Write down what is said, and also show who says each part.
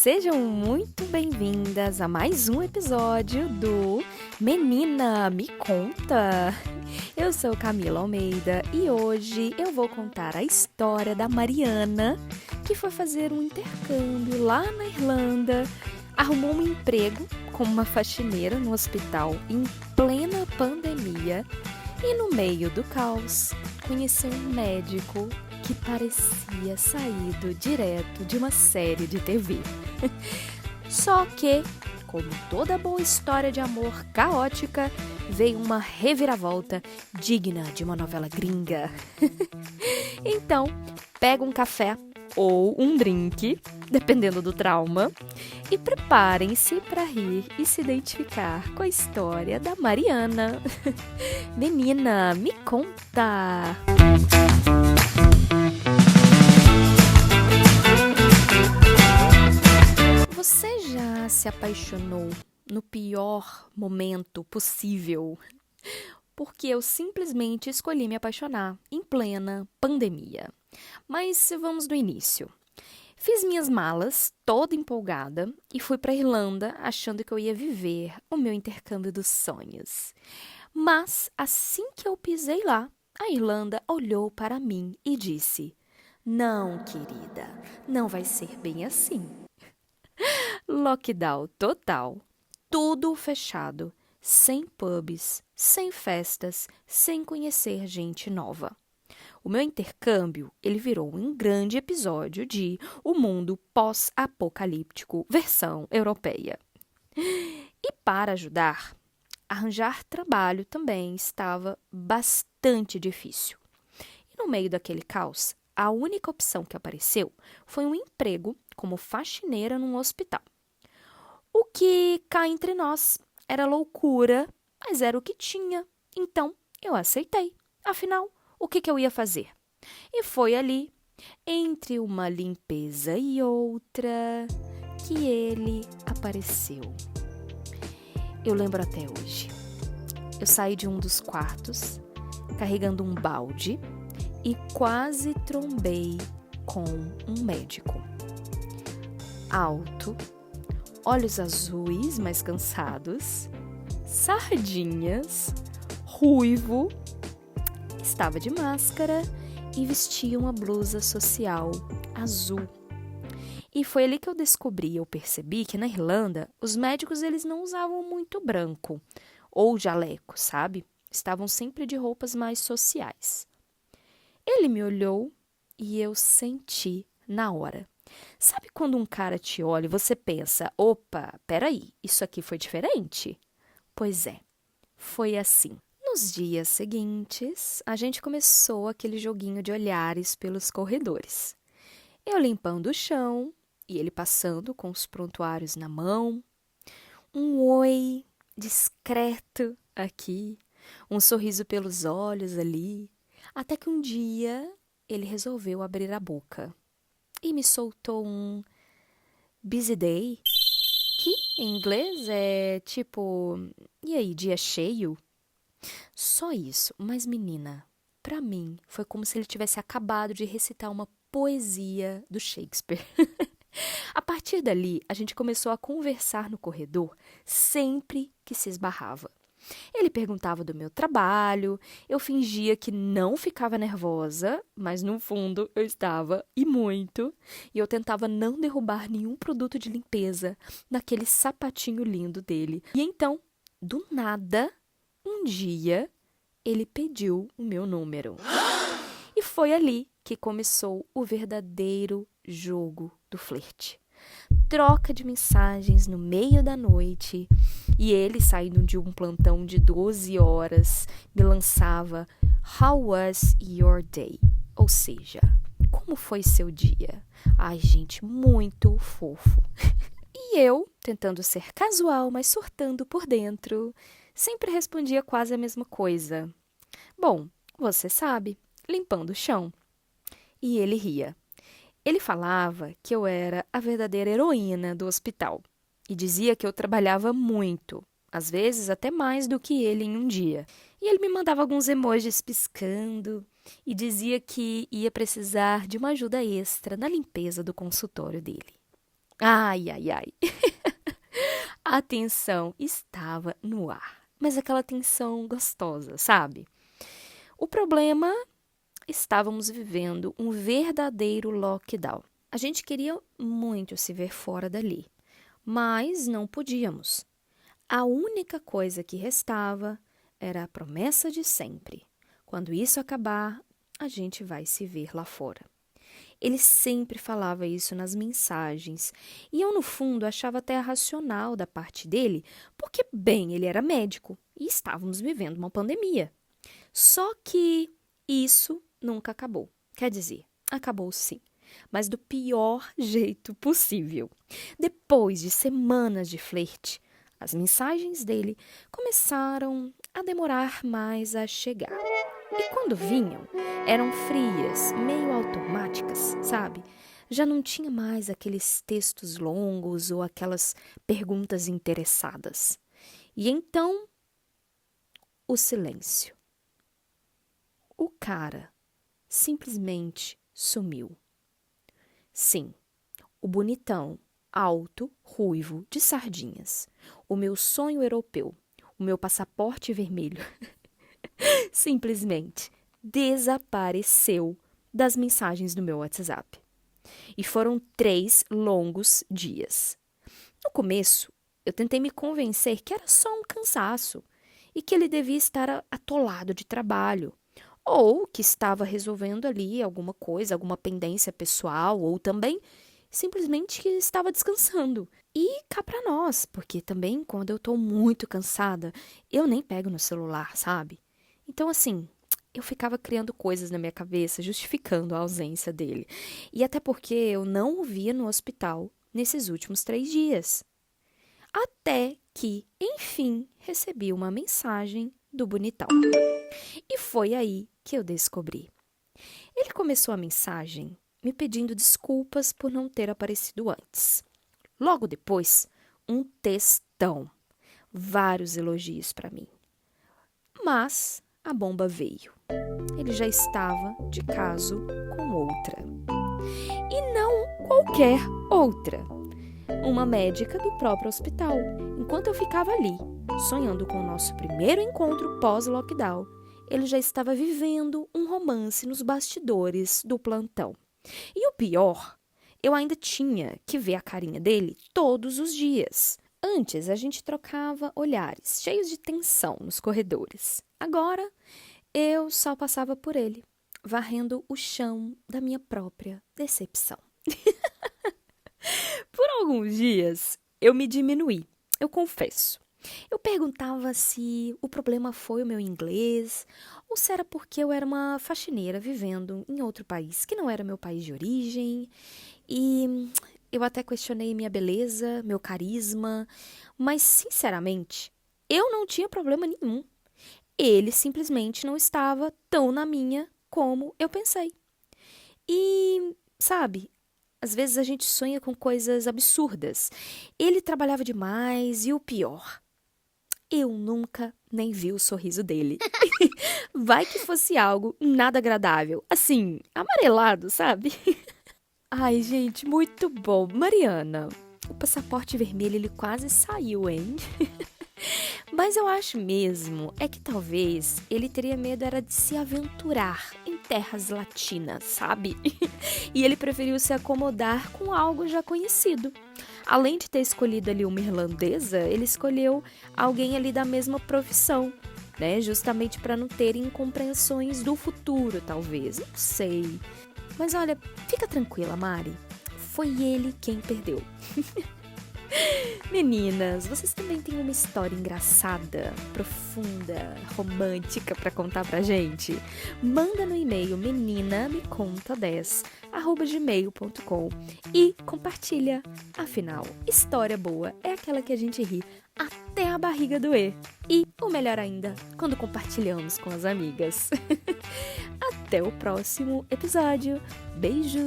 Speaker 1: Sejam muito bem-vindas a mais um episódio do Menina, Me Conta! Eu sou Camila Almeida e hoje eu vou contar a história da Mariana, que foi fazer um intercâmbio lá na Irlanda, arrumou um emprego como uma faxineira no hospital em plena pandemia e no meio do caos conheceu um médico que parecia saído direto de uma série de TV. Só que, como toda boa história de amor caótica, veio uma reviravolta digna de uma novela gringa. Então, pega um café ou um drink, dependendo do trauma, e preparem-se para rir e se identificar com a história da Mariana. Menina, me conta! Você já se apaixonou no pior momento possível? Porque eu simplesmente escolhi me apaixonar em plena pandemia. Mas vamos do início. Fiz minhas malas, toda empolgada, e fui para a Irlanda achando que eu ia viver o meu intercâmbio dos sonhos. Mas assim que eu pisei lá, a Irlanda olhou para mim e disse: "Não, querida, não vai ser bem assim." Lockdown total. Tudo fechado. Sem pubs, sem festas, sem conhecer gente nova. O meu intercâmbio, ele virou um grande episódio de O Mundo Pós-Apocalíptico, versão europeia. E para ajudar, arranjar trabalho também estava bastante difícil. E no meio daquele caos, a única opção que apareceu foi um emprego como faxineira num hospital. O que, cá entre nós, era loucura, mas era o que tinha. Então, eu aceitei. Afinal, o que eu ia fazer? E foi ali, entre uma limpeza e outra, que ele apareceu. Eu lembro até hoje. Eu saí de um dos quartos, carregando um balde, e quase trombei com um médico. Alto, olhos azuis, mas cansados, sardinhas, ruivo, estava de máscara e vestia uma blusa social azul. E foi ali que eu percebi que na Irlanda, os médicos eles não usavam muito branco ou jaleco, sabe? Estavam sempre de roupas mais sociais. Ele me olhou e eu senti na hora. Sabe quando um cara te olha e você pensa, opa, peraí, isso aqui foi diferente? Pois é, foi assim. Nos dias seguintes, a gente começou aquele joguinho de olhares pelos corredores. Eu limpando o chão e ele passando com os prontuários na mão. Um oi discreto aqui, um sorriso pelos olhos ali. Até que um dia ele resolveu abrir a boca e me soltou um busy day, que em inglês é tipo, e aí, dia cheio? Só isso, mas menina, pra mim foi como se ele tivesse acabado de recitar uma poesia do Shakespeare. A partir dali, a gente começou a conversar no corredor sempre que se esbarrava. Ele perguntava do meu trabalho, eu fingia que não ficava nervosa, mas no fundo eu estava, e muito, e eu tentava não derrubar nenhum produto de limpeza naquele sapatinho lindo dele. E então, do nada, um dia, ele pediu o meu número. E foi ali que começou o verdadeiro jogo do flerte. Troca de mensagens no meio da noite, e ele, saindo de um plantão de 12 horas, me lançava "How was your day?" Ou seja, como foi seu dia? Ai, gente, muito fofo. E eu, tentando ser casual, mas surtando por dentro, sempre respondia quase a mesma coisa. Bom, você sabe, limpando o chão. E ele ria. Ele falava que eu era a verdadeira heroína do hospital e dizia que eu trabalhava muito, às vezes até mais do que ele em um dia. E ele me mandava alguns emojis piscando e dizia que ia precisar de uma ajuda extra na limpeza do consultório dele. Ai, ai, ai. A tensão estava no ar, mas aquela tensão gostosa, sabe? O problema, estávamos vivendo um verdadeiro lockdown. A gente queria muito se ver fora dali, mas não podíamos. A única coisa que restava era a promessa de sempre. Quando isso acabar, a gente vai se ver lá fora. Ele sempre falava isso nas mensagens, e eu, no fundo, achava até racional da parte dele, porque, bem, ele era médico e estávamos vivendo uma pandemia. Só que isso nunca acabou. Quer dizer, acabou sim, mas do pior jeito possível. Depois de semanas de flerte, as mensagens dele começaram a demorar mais a chegar. E quando vinham, eram frias, meio automáticas, sabe? Já não tinha mais aqueles textos longos ou aquelas perguntas interessadas. E então, o silêncio. O cara simplesmente sumiu. Sim, o bonitão, alto, ruivo, de sardinhas. O meu sonho europeu, o meu passaporte vermelho. Simplesmente desapareceu das mensagens do meu WhatsApp. E foram 3 longos dias. No começo, eu tentei me convencer que era só um cansaço e que ele devia estar atolado de trabalho, ou que estava resolvendo ali alguma coisa, alguma pendência pessoal, ou também simplesmente que estava descansando. E cá pra nós, porque também quando eu tô muito cansada, eu nem pego no celular, sabe? Então, assim, eu ficava criando coisas na minha cabeça, justificando a ausência dele. E até porque eu não o via no hospital nesses últimos 3 dias. Até que, enfim, recebi uma mensagem do bonitão. E foi aí que eu descobri. Ele começou a mensagem me pedindo desculpas por não ter aparecido antes. Logo depois, um textão. Vários elogios para mim. Mas a bomba veio. Ele já estava de caso com outra. E não qualquer outra. Uma médica do próprio hospital. Enquanto eu ficava ali, sonhando com o nosso primeiro encontro pós-lockdown, ele já estava vivendo um romance nos bastidores do plantão. E o pior, eu ainda tinha que ver a carinha dele todos os dias. Antes, a gente trocava olhares, cheios de tensão nos corredores. Agora, eu só passava por ele, varrendo o chão da minha própria decepção. Por alguns dias, eu me diminuí, eu confesso. Eu perguntava se o problema foi o meu inglês ou se era porque eu era uma faxineira vivendo em outro país, que não era meu país de origem. E eu até questionei minha beleza, meu carisma, mas, sinceramente, eu não tinha problema nenhum. Ele simplesmente não estava tão na minha como eu pensei. E, sabe, às vezes a gente sonha com coisas absurdas. Ele trabalhava demais e o pior, eu nunca nem vi o sorriso dele. Vai que fosse algo nada agradável, assim, amarelado, sabe? Ai, gente, muito bom. Mariana, o passaporte vermelho, ele quase saiu, hein? Mas eu acho mesmo é que talvez ele teria medo era de se aventurar em terras latinas, sabe? E ele preferiu se acomodar com algo já conhecido. Além de ter escolhido ali uma irlandesa, ele escolheu alguém ali da mesma profissão, né? Justamente para não ter incompreensões do futuro, talvez. Não sei. Mas olha, fica tranquila, Mari. Foi ele quem perdeu. Meninas, vocês também têm uma história engraçada, profunda, romântica para contar pra gente? Manda no e-mail meninameconta10@gmail.com e compartilha. Afinal, história boa é aquela que a gente ri até a barriga doer. E o melhor ainda, quando compartilhamos com as amigas. Até o próximo episódio. Beijo!